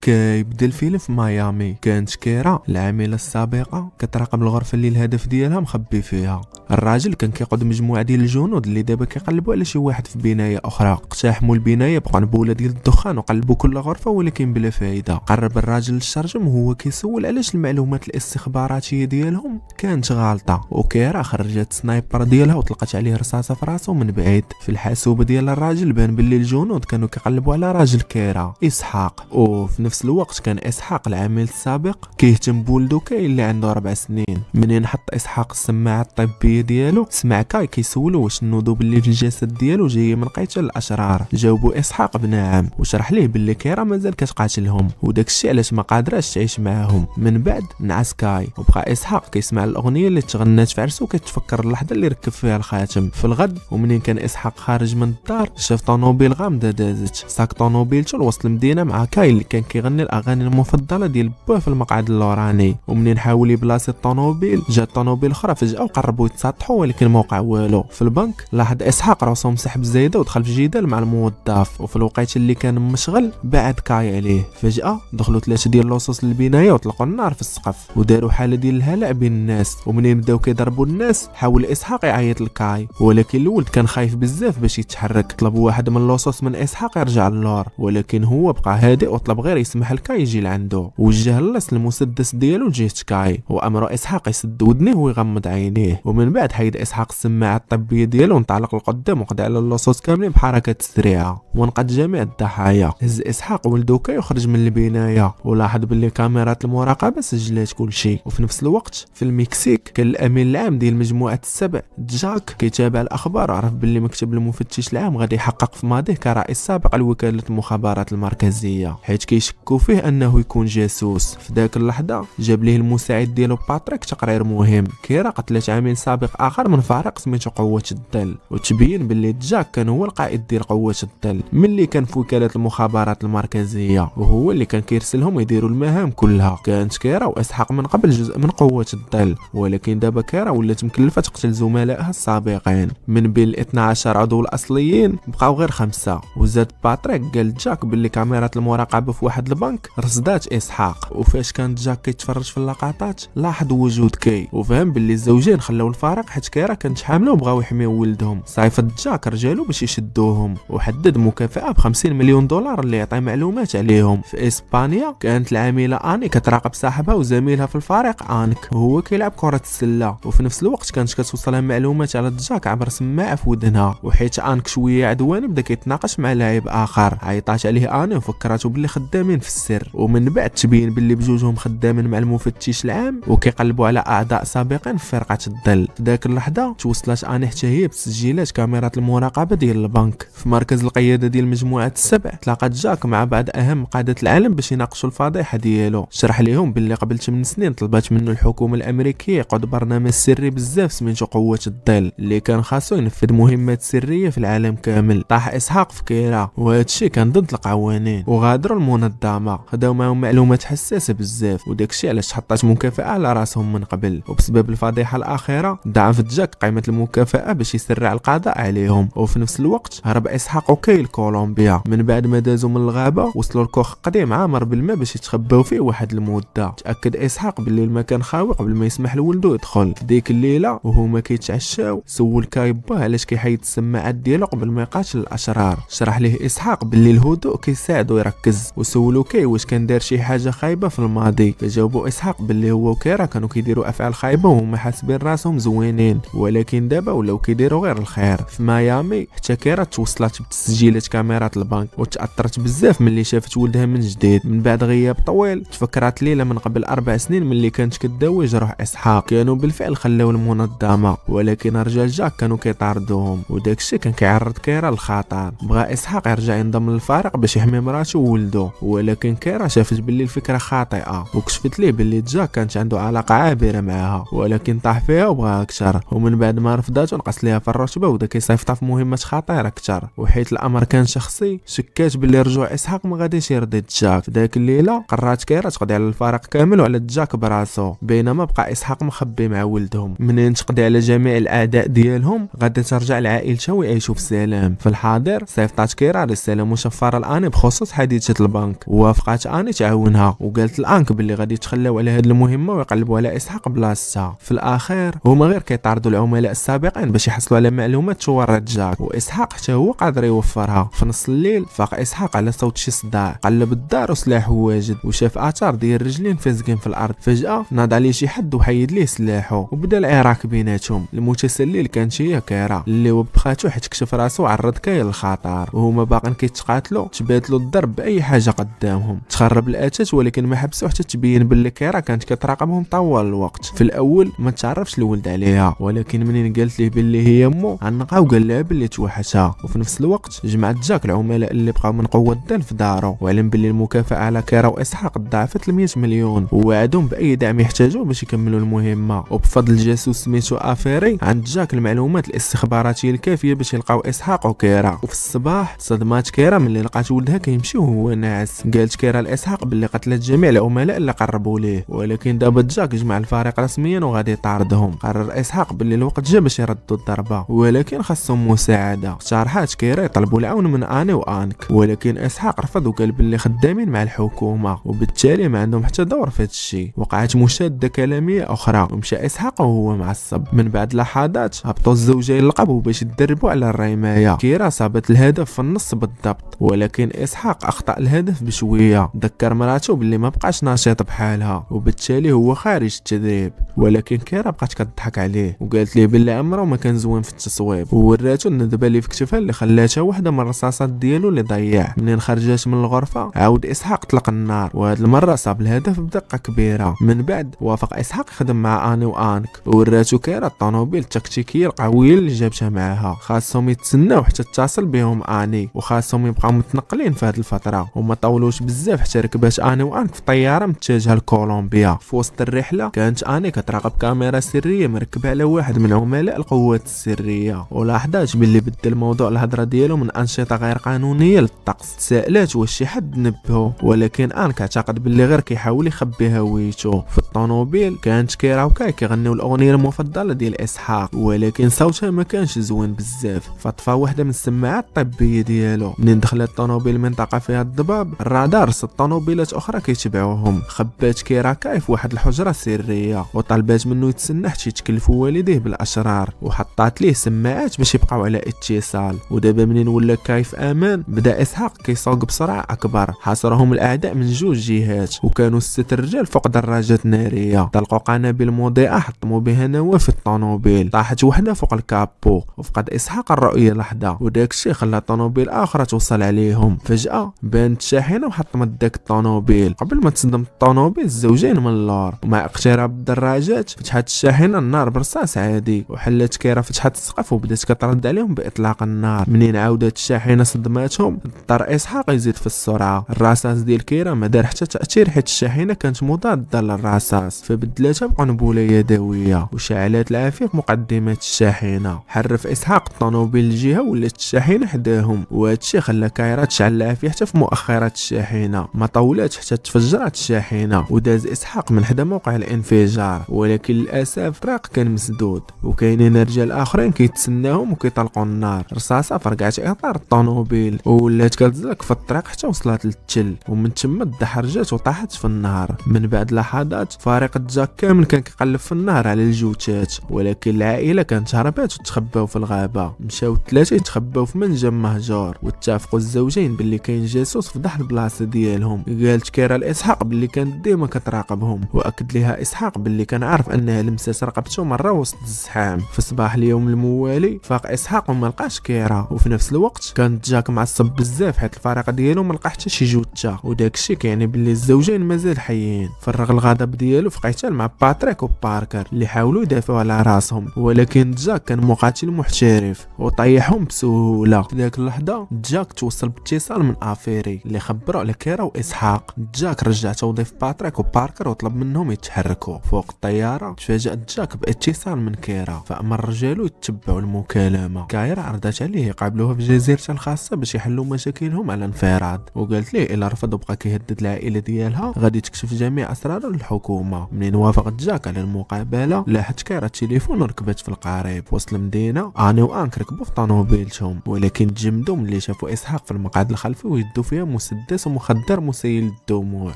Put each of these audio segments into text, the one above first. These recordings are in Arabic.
كيبدا الفيلم في ميامي. كانت كيرا العامله السابقه كتراقب الغرفه اللي الهدف ديالها مخبي فيها. الراجل كان كيقود مجموعه ديال الجنود اللي دابا كيقلبوا على شي واحد في بنايه اخرى. اقتحموا البنايه بقنبله ديال الدخان وقلبوا كل غرفه ولكن بلا فايده. قرب الراجل للشرجم وهو كيسول علاش المعلومات الاستخباراتيه ديالهم كانت غالطه، وكيرا خرجت سنايبر ديالها وطلقت عليه رصاصه في راسه من بعيد. في الحاسوب ديال الراجل بان باللي الجنود كانوا كيقلبوا على راجل كيرا اسحاق، وفي نفس الوقت كان اسحاق العامل السابق كيهتم بولدو كاي اللي عنده 4 سنين. منين حط اسحاق السماعه الطبيه ديالو سمع كاي كيسولو واش النضوب اللي في الجسد ديالو جايه من قتل الاشرار. جاوبوا اسحاق بنعم وشرح ليه باللي كيرا مازال كتقاتلهم وداك الشيء علاش ما قادراش تعيش معاهم. من بعد نعس كاي وبقى اسحاق كيسمع الاغنيه اللي تغنات في عرسو وكيتفكر اللحظه اللي ركب فيها الخاتم. في الغد ومنين كان اسحاق خارج من الدار شاف طونوبيل غامضه دازت. ساق طونوبيلته لوسط المدينه مع كاي اللي كان كيغني الاغاني المفضله ديال باه في المقعد اللوراني. ومنين حاول يبلاصي الطونوبيل جات طونوبيل اخرى فجاه وقربوا يتسطحوا ولكن ما وقع والو. في البنك لاحظ اسحاق راسو مسحب زايده ودخل في جدال مع الموظف، وفي الوقيته اللي كان مشغل بعد كاي عليه. فجاه دخلوا 3 ديال اللصوص للبنايه وطلقوا النار في السقف وداروا حاله ديال الهلع بين الناس. ومنين بداو كيضربوا الناس حاول اسحاق يعيط لكاي ولكن الولد كان خايف بزاف باش يتحرك. طلب واحد من اللصوص من اسحاق يرجع للور ولكن هو بقى هادئ وطلب غير يسمح لكاي يجي لعنده. وجه اللص المسدس ديالو لجهه كاي وامر اسحاق يسد ودنيه ويغمض عينيه. ومن بعد حيد اسحاق السماعه الطبيه ديالو وانطلق لقدام وقضى على اللصوص كاملين بحركه سريعه وانقذ جميع الضحايا. هز اسحاق ولدو كاي وخرج من البنايه ولاحظ باللي كاميرات المراقبه سجلات كل شيء. وفي نفس الوقت في المكسيك كان الامين العام ديال مجموعه السبع جاك كيتابع الاخبار. عرف باللي مكتب المفتش العام غادي يحقق في ماضيه كرئيس سابق لوكاله المخابرات المركزيه حيث كيشكوا فيه انه يكون جاسوس. في ذاك اللحظه جاب ليه المساعد ديالو باتريك تقرير مهم. كيرا قتلت عامل سابق اخر من فريق سميتو قوه الظل وتبين باللي جاك كان هو القائد ديال قوه الظل ملي كان في وكاله المخابرات المركزيه وهو اللي كان كيرسلهم يديروا المهام كلها. كانت كيرا واسحاق من قبل جزء من قوه الظل ولكن دابا كيرا ولات مكلفه تقتل زملائها السابقين. من بين ال 12 عضو الاصليين بقاو غير 5. وزاد باتريك قال جاك باللي كاميرات المراقبه في واحد البنك رصدات اسحاق. وفاش كان جاك كيتفرج في اللقطات لاحظ وجود كاي وفهم باللي الزوجين خلاو الفريق حيت كيرا كانت حامله وبغاو يحميو ولدهم. صيفط جاك رجالو باش يشدوهم وحدد مكافاه ب$50 مليون اللي يعطي معلومات عليهم. في اسبانيا كانت العامله اني كتراقب صاحبها وزميلها في الفريق انك وهو كيلعب كره السله. وفي نفس الوقت كانت كتوصلها معلومات على جاك عبر سماعه في ودنها. وحيت انك شويه عدواني بدا كيتناقش مع لاعب اخر عيطات عليه اني وفكراتو باللي خدامين في السر. ومن بعد تبين باللي بجوجهم خدامين مع المفتش العام وكيقلبوا على اعضاء سابقين في فرقه الظل. في ذاك اللحظه توصلت اني حتى هي بتسجيلات كاميرات المراقبه ديال البنك. في مركز القياده ديال مجموعه السبع تلاقات جاك مع بعض اهم قاده العالم باش يناقشوا الفضيحه ديالو. شرح لهم باللي قبل 8 سنين طلبات منه الحكومه الامريكيه يقود برنامج سري بزاف سميتو قوه الظل اللي كان خاصو ينفذ مهمات سريه في العالم كامل. طاح اسحاق في كيرا وهذا الشيء كان ضد القوانين وغادروا المنظمه. خداو معهم معلومات حساسه بزاف وداك الشيء علاش حطات مكافاه على راسهم من قبل. وبسبب الفضيحه الاخيره ضاعفت جاك قيمه المكافاه باش يسرع القضاء عليهم. وفي نفس الوقت هرب اسحاق وكاي لكولومبيا. من بعد ما دازوا من الغابه وصلوا لكوخ قديم عامر بالماء باش يتخباو فيه واحد المده. تاكد اسحاق باللي المكان خاوي قبل ما يسمح لولدو يدخل. ديك الليله وهما كيتعشاو سول كاي باه علاش كيحيد السماعات ديالو قبل ما يقاتل الاشرار. شرح ليه اسحاق باللي الهدوء كيساعدو يركز. وسولو كاي واش كان دار شي حاجه خايبه في الماضي. فجاوبوا اسحاق باللي هو وكيرا كانوا كيديروا افعال خايبه وهما حاسبين راسهم زوينين ولكن دابا ولاو كيديروا غير الخير. في ميامي حتى كيرا توصلت بتسجيلات كاميرات البنك وتاثرت بزاف ملي شافت ولدها من جديد. من بعد غياب طويل تفكرات ليلى من قبل 4 سنين ملي كانت كداوي جروح اسحاق. كانوا بالفعل خلاو المنظمه ولكن رجال جاك كانوا كيطاردوهم وداك الشيء كان كيعرض كيرا للخطر. بغى اسحاق يرجع ينضم للفريق باش يحمي مراته وولده ولكن كيرا شافت باللي الفكره خاطئه وكشفت ليه باللي جاك كانت عنده علاقه عابره معها ولكن طاح فيها وبغى اكثر. ومن بعد ما رفضاتو نقص ليها في الرتبه ودا كيصيفطها في مهمات خطيره اكثر. وحيت الامر كان شخصي شكات باللي رجوع اسحاق ما غاديش يرضي جاك. في ذاك الليله قررت كيرا تقضي على الفريق كامل وعلى جاك براسو بينما بقى اسحاق مخبي مع ولدهم. منين تقضي على جميع الاعداء ديالهم غادي ترجع لعائلته ويعيشوا في سلام. في الحاضر صيفطات كيرا رساله مشفره الان بخصوص حادثه البنك ووافقات اني تعاونها وقالت لانك باللي غادي يتخلاو على هذه المهمه ويقلبوا على اسحاق بلاصتها. في الاخير هما غير كيطاردوا العملاء السابقين باش يحصلوا على معلومات تورط جاك، واسحاق حتى هو قادر يوفرها. في نص الليل فاق اسحاق على صوت شي صداع، قلب الدار وسلاحه واجد وشاف اثار ديال رجلين فازقين في الارض. فجاه ناض عليه شي حد وحيد ليه سلاحه وبدا العراك بيناتهم. المتسلل كانت هي كيرا اللي وبخاتو حيت كشف راسو عرض كاين للخطر، وهما باقين كيتقاتلوا تبادلوا الضرب باي حاجه قدامهم. تخرب الاتات ولكن ما حبسوا حتى تبين باللي كيرا كانت كتراقبهم طوال الوقت. في الاول ما تعرفش الولد عليها، ولكن منين قالت ليه باللي هي امه عنقها وقال لها باللي توحشها. وفي نفس الوقت جمعت جاك العملاء اللي بقاو من قوه الدين في دارو، وعلم باللي المكافاه على كيرا واسحاق ضاعفت ل 100 مليون، ووعدهم باي دعم يحتاجوه باش يكملوا المهمه. وبفضل الجاسوس سميتو افيري عند جاك المعلومات الاستخباراتيه الكافيه باش يلقاو اسحاق وكيرا. وفي الصباح صدمات كيرا ملي لقات ولدها كيمشي وهو ناعس. قالت كيرا لاسحاق باللي قتلت جميع العملاء اللي قربوا ليه، ولكن دابا جاك جمع الفريق رسميا وغادي يطاردهم. قرر اسحاق باللي الوقت جا باش يردوا الضربه، ولكن خاصهم مساعده. اقترحات كيرا يطلبوا العون من اني وانك، ولكن اسحاق رفض وقال باللي خدامين مع الحكومه وبالتالي ما عندهم حتى دور في هذا الشيء. وقعت مشاده كلاميه اخرى ومشى اسحاق وهو معصب. من بعد لحظات هبطوا الزوجين للقبو باش يدربوا على الرمايه. كيرا صابت الهدف في النص بالضبط، ولكن اسحاق اخطا الهدف بشويه. ذكر مراته باللي ما بقاش نشيط بحالها وبالتالي هو خارج التدريب، ولكن كيرا بقات كتضحك عليه وقالت ليه باللي عمره ما كان زوين في التصويب، ووراتو الندبه اللي في كتفها اللي خلاتها واحده من الرصاصات ديالو اللي ضيع. منين خرجت من الغرفه عاود اسحاق طلق النار، وهاد المره صاب الهدف بدقه كبيره. من بعد وافق اسحاق يخدم مع اني وانك، ووراتو كيرا الطوموبيل التكتيكيه القويه اللي جابتها معاها. خاصهم يتسناو حتى تتصل بهم اني، وخاصهم يبقاو متنقلين في هاد الفتره، وما طولوش بزاف حتى ركبات اني وانك في طياره متجهه لكولومبيا. في وسط الرحله كانت اني كتراقب كاميرا سريه مركبه على واحد من عملاء القوات السريه، ولاحظات باللي بدل الموضوع الهضره ديالو من انشطه غير قانونيه للطقس. تساءلات واش شي حد نبهو، ولكن انك اعتقد باللي غير كيحاول يخبي هويته. في الطوموبيل كانت كيرا وكاي كيغنيو الاغنيه المفضله ديال اسحاق، ولكن صوتها ما كانش زوين بزاف. فطفى واحده من السماعات الطبيه ديالو. منين دخلت الطوموبيل منطقه فيها الضباب، الرادار رصد طوموبيلات اخرى كيتبعوهم. خبات كيرا كاي في واحد الحجره سريه وطلبات منه يتسنى حتى يتكلفوا والديه بالاشرار، وحطات ليه سماعات باش يبقاو على اتصال. ودابا منين ولا كاي في امان، بدا اسحاق كيسوق بسرعه اكبر. حاصرهم الاعداء من جوج جهات، وكانوا 6 رجال فوق دراجات ناريه. طلقوا قنابل مضيئه حطموا بها نواه في الطوموبيل. طاحت وحده فوق الكابو وفقد اسحاق الرؤيه لحظه، وداك الشيء خلى طوموبيل اخرى توصل عليهم. فجاه بانت شاحنه وحطمت داك الطوموبيل. قبل ما تصدم الطوموبيل الزوجين من اللور، ومع اقتراب الدراجات فتحت الشاحنه النار برصاص عادي، وحلت كيرا فتحت السقف وبدات كترد عليهم باطلاق النار. منين عاودت الشاحنه صدماتهم، اضطر اسحاق يزيد في السرعه. الرصاص ديال كيرا ما دار حتى تاثير حيت الشاحنه كانت مضاده للرصاص، فبدلتها بقنبله يدويه وشعلت العافيه في مقدمه الشاحنه. حرف اسحاق الطوموبيل الجهه ولات الشاحنه حداهم، وهذا الشيء خلى كيرا تشعل العافيه حتى في مؤخرات الشاحنه. ما طولاتش حتى تفجرت الشاحنه وداز اسحاق من حدا موقع الانفجار، ولكن للاسف الطريق كان مسدود وكاينين رجال اخرين كيتسناهم وكيطلقوا النار. رصاصه فرقعت اطار الطوموبيل وولات كتزلق في الطريق حتى وصلت للتل، ومن تما تدحرجات وطاحت في النهر. من بعد لحظات فريق جاك كامل كان كيقلب في النهر على الجوتات، ولكن العائله كانت هربات وتخباو في الغابه. مشاو الثلاثه يتخباو في منجم مهجور، واتفقوا الزوجين باللي كاين جاسوس في ضحك البلاصه ديالهم. قالت كيرا لاسحاق باللي كانت ديما كتراقبهم، واكد ليها اسحاق باللي كان عارف انها لمست رقبته مره وسط الزحام. في صباح اليوم الموالي فاق اسحاق وما لقاش كيرا، وفي نفس الوقت كانت جاك معصب بزاف حيت الفريق ديالو ما لقى حتى شي جوته، وداك الشيء كيعني باللي الزوجين مازال حيين. فرغ الغضب ديالو في قتال مع باتريك وباركر اللي حاولوا يدافعوا على راسهم، ولكن جاك كان مقاتل محترف وطيحهم بسهوله. في ذاك اللحظه جاك توصل باتصال من افيري اللي خبروا على كيرا واسحاق. جاك رجع توظيف باتريك وباركر وطلب منهم يتحركوا. فوق الطياره تفاجأت جاك باتصال من كيرا، فامر رجالو يتبعوا المكالمه. كايرا عرضت عليه يقابلوها في جزيرتها الخاصه باش يحلوا مشاكلهم على انفراد، وقالت ليه الا رفض وبقى كيهدد العائله ديالها غادي تكشف جميع اسراره للحكومه. منين وافقت جاك على المقابله لاحت كيرا التليفون وركبت في القريب. وسط المدينه اني وانك ركبوا في طوموبيلتهم، ولكن تجمدوا ملي شافوا اسحاق في المقعد الخلفي ويدوا فيها مسدس راسو مخدر مسيل الدموع.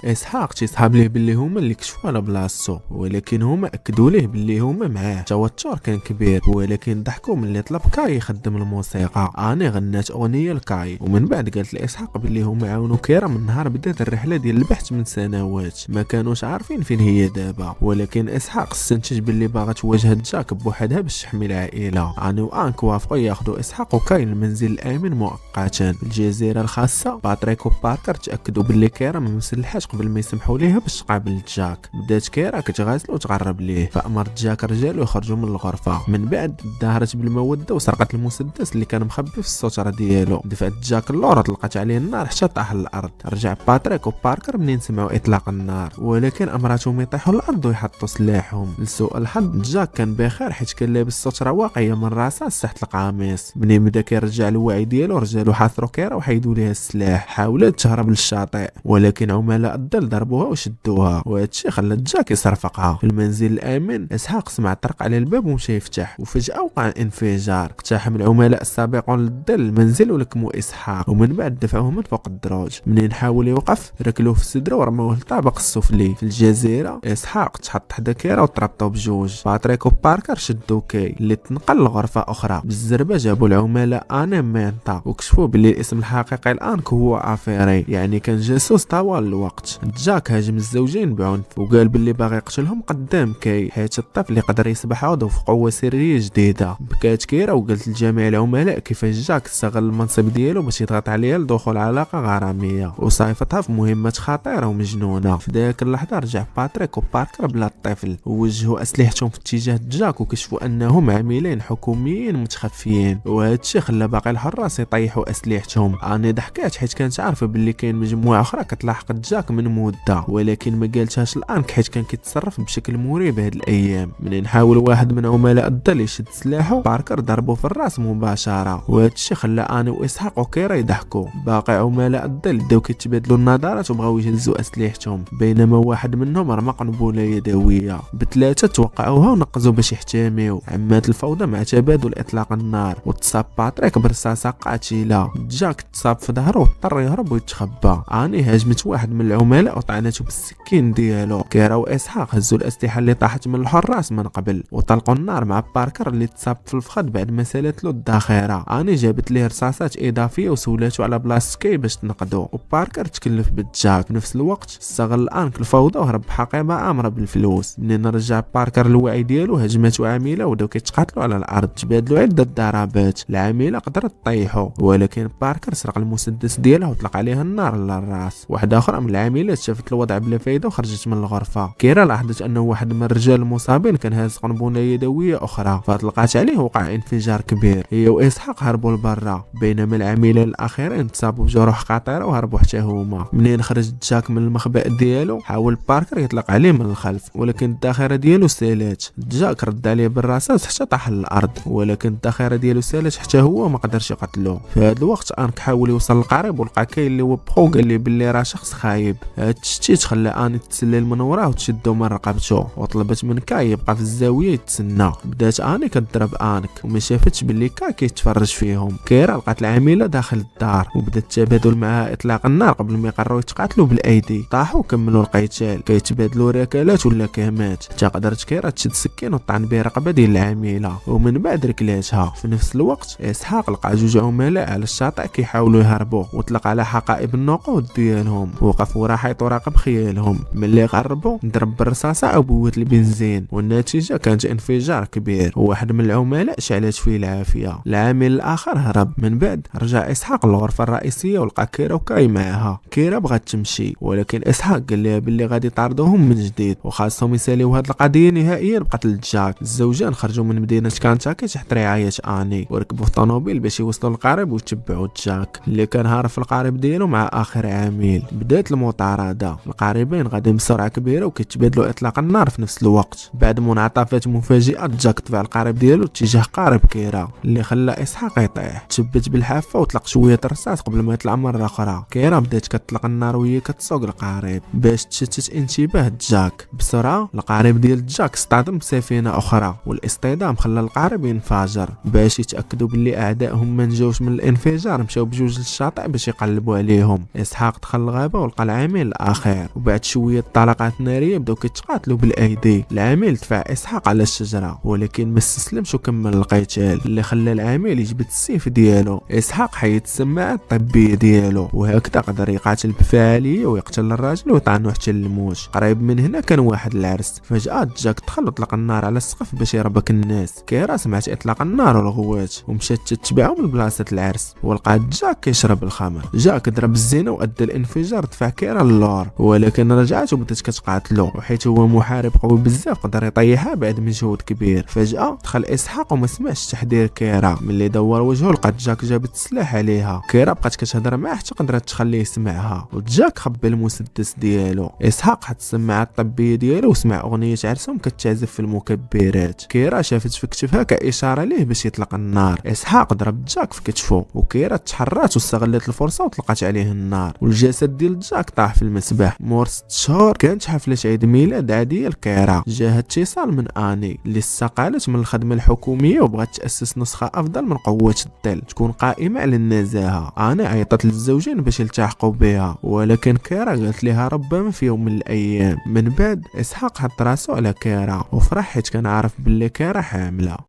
اسحاق تيصحاب ليه باللي هما اللي كشفوا على بلاصتو، ولكن هما اكدوا ليه باللي هما معاه. التوتر كان كبير، ولكن ضحكوا ملي طلب كاي يخدم الموسيقى. اني غنات اغنيه لكاي، ومن بعد قالت لاسحاق باللي هما عاونوا كيرا من نهار بدات الرحله ديال البحث من سنوات. ما كانوش عارفين فين هي دابا، ولكن اسحاق استنتج باللي باغا تواجه جاك بوحدها باش تحمي العائله. اني وانك وافقوا ياخذوا اسحاق وكاي المنزل الامن مؤقتا في الجزيره الخاصه. باتريك وباركر تاكدوا باللي كيرا ما مسلحاش قبل ما يسمحوا ليها باش تقابل جاك. بدات كيرا كتغازل وتغرب ليه، فامرت جاك رجالو يخرجوا من الغرفه. من بعد ظهرت بالموده وسرقت المسدس اللي كان مخبي في الستره ديالو. دفعت جاك اللور وطلقت عليه النار حتى طاح للارض. رجع باتريك وباركر منين سمعوا اطلاق النار، ولكن امرتهم يطيحوا الارض ويحطوا سلاحهم. لسوء الحظ جاك كان بخير حيت كان لابس ستره واقيه من راسه تحت القميص. منين بدا كيرجع الوعي ديالو رجالو حاصروا كيرا وحيدوا ليها السلاح. حاولت تهرب للشاطئ، ولكن عملاء الظل ضربوها وشدوها، وهادشي خلى جاك يصرفقها. في المنزل الامن اسحاق سمع طرق على الباب ومشى يفتح، وفجاه وقع انفجار. اقتحم العملاء السابقون للظل المنزل ولكموا اسحاق، ومن بعد دفعوه من فوق الدروج. منين حاول يوقف ركلوه في صدره ورموه للطابق السفلي. في الجزيره اسحاق تحط حدا كيرا وتربطوا بجوج. باتريك وباركر شدوا كاي اللي تنقل لغرفه اخرى. بالزربه جابوا العملاء انا مانتا وكشفوا باللي الاسم الحقيقي الانك هو افيري، يعني كان جاسوس طوال الوقت. جاك هاجم الزوجين بعنف وقال باللي باغي يقتلهم قدام كاي، حيت الطفل يقدر يصبح عضو في قوه سريه جديده. بكات كيرا وقالت لجميع العملاء كيفاش جاك استغل المنصب ديالو باش يضغط عليها لدخول علاقه غراميه، وصايفتها في مهمه خطيره ومجنونه. في ذاك اللحظه رجع باتريك وباركر بلا الطفل، ووجهوا اسلحتهم في اتجاه جاك وكشفوا انهم عاملين حكوميين متخفيين، وهذا الشيء خلى باقي الحراس يطيحوا اسلحتهم. اني ضحكات حيت كانت عارفه باللي كاين مجموعه اخرى كتلاحق جاك من مده، ولكن ما قالتهاش الان حيت كان كيتصرف بشكل مريب هاد الايام. منين حاول واحد من عملاء الظل يشد سلاحه باركر ضربه في الراس مباشره، وهذا الشيء خلى اني واسحاق وكيرا يضحكوا. باقي عملاء الظل بداو كيتبادلوا النظرات وبغاو يهزوا اسلحتهم، بينما واحد منهم رمى قنبله يدويه. بثلاثه توقعوها ونقزوا باش يحتميو. عمات الفوضى مع تبادل اطلاق النار، وتصاب باتريك برصاصه قاتله. جاك تصاب في ظهره واضطر يهرب ويتخبى. اني هاجمت واحد من العملاء وطعنته بالسكين ديالو. كيرا واسحاق هزوا الاسلحه اللي طاحت من الحراس من قبل وطلقوا النار مع باركر اللي تصاب في الفخذ بعد ما سالت له الذخيره. اني جابت ليه رصاصات اضافيه وسولاتو على بلاصه كاي باش تنقدو، وباركر تكلف بالجاك. في نفس الوقت استغل انك الفوضى وهرب بحقيبه امره بالفلوس. منين رجع باركر الوعي ديالو هجمته عامله وبداو كيتقاتلوا على الارض. تبادلوا عده ضربات، العامله قدرت تطيحو، ولكن باركر سرق المسدس ديالها وطلق عليها النار للراس. واحده اخرى من العاملات شافت الوضع بلا فايده وخرجت من الغرفه. كيرا لاحظت انه واحد من الرجال المصابين كان هاز قنبله يدويه اخرى، فطلقات عليه وقع انفجار كبير. هي واسحاق هربوا لبرا، بينما العاملين الاخرين تصابوا بجروح خطيره وهربوا حتى هما. منين خرج جاك من المخبأ ديالو حاول باركر يطلق عليه من الخلف، ولكن الذخيره ديالو سالات. جاك رد عليه بالرصاص حتى طاح للارض، ولكن الذخيره ديالو سالت حتى هو ما قدرش يقتلو. في هذا الوقت انك حاول يوصل للقريب ولقى كاين اللي وبخو قال لي باللي راه شخص خايب. هاد التشتيت خلى اني تسلل من وراه وتشدو من رقبته، وطلبت من كاي يبقى في الزاويه يتسنى. بدات اني كضرب انك وما شافتش باللي كاي كيتفرج فيهم. كيرا لقات العامله داخل الدار وبدات التبادل معها اطلاق النار قبل ما يقرروا يتقاتلوا بالايدي. طاحوا وكملوا القتال كيتبادلوا ركلات ولا كهمات، حتى قدرت كيرا تشد سكين وطعن به رقبه ديال العامله ومن بعد ركلاتها. في نفس الوقت اسحاق لقى جوج عملاء على الشاطئ كيحاولوا يهربوا وطلق على حقائب النقود ديالهم. وقف ورا حيط وراقب خيالهم. ملي قربوا ضرب بالرصاصه او بوت البنزين، والنتيجه كانت انفجار كبير وواحد من العملاء شعلت فيه العافيه. العامل الاخر هرب. من بعد رجع اسحاق للغرفه الرئيسيه ولقى كيرا وكاي معها. كيرا بغات تمشي، ولكن اسحاق قال لها باللي غادي يطاردوهم من جديد وخاصهم يساليو هاد القضيه نهائيا بقتل جاك. الزوجان خرجوا من مدينه كانتاكي تحت رعايه اني وركبوا في طوموبيل باش يوصلوا للقارب ويتبعوا جاك اللي كان هارب في القارب ديالو مع اخر عامل. بدات المطارده، القاربين غاديين بسرعه كبيره وكيتبادلوا اطلاق النار في نفس الوقت. بعد منعطفات مفاجئه جاك طفع القارب ديالو اتجاه قارب كيرا اللي خلى اسحاق يطيح. تثبت بالحافه وطلق شويه الرصاص قبل ما يطلع مره اخرى. كيرا بدات كتطلق النار وهي كتسوق القارب باش تشتت انتباه جاك. بسرعه القارب ديال جاك اصطدم بسفينه اخرى، والاصطدام خلى القارب ينفجر. باش يتاكدوا باللي اعدائهم ما نجاوش من الانفجار مشاو بجوج للشاطئ باش يقلبوا عليهم، ديالهم. اسحاق دخل الغابه ولقى العامل الاخير، وبعد شويه الطلقات الناريه بداو كيتقاتلوا بالايدي. العامل دفع اسحاق على الشجره ولكن ما استسلمش وكمل القتال، اللي خلى العامل يجبد السيف ديالو. اسحاق حيد السماعه الطبيه ديالو وهكذا قدر يقاتل بفعاليه ويقتل الراجل ويطعنو حتى للموت. قريب من هنا كان واحد العرس، فجاه جاك دخل وطلق النار على السقف باش يربك الناس. كيرا سمعت اطلاق النار والغوات ومشات تتبعهم لبلاصه العرس، ولقات جاك كيشرب الخمر. جاك ضرب الزينه وادى الانفجار، دفع كيرا للور، ولكن رجعت وبدات كتقاتلو، وحيت هو محارب قوي بزاف قدر يطيحها بعد مجهود كبير. فجاه دخل اسحاق وما سمعش تحذير كيرا، ملي دور وجهه لقات جاك جابت السلاح عليها. كيرا بقات كتهضر معاه حتى قدرت تخليه يسمعها، وجاك خبى المسدس ديالو. اسحاق حط السماعه الطبيه ديالو وسمع اغنيه عرسهم كتعزف في المكبرات. كيرا شافت في كتفها كاشاره ليه باش يطلق النار. اسحاق ضرب جاك في كتفه، وكيرا تحرات واستغلت الفرصه وطلقت عليه النار، والجسد ديال جاك طاح في المسبح. مور 6 شهور كانت حفله عيد ميلاد عاديه لكيرا. جاها اتصال من اني اللي استقالت من الخدمه الحكوميه وبغات تاسس نسخه افضل من قوه الظل تكون قائمه على النزاهه. اني عيطت للزوجين باش يلتحقوا بها، ولكن كيرا قالت لها ربما في يوم من الايام. من بعد اسحاق حط راسو على كيرا وفرح حيت كان عارف باللي كيرا حامله.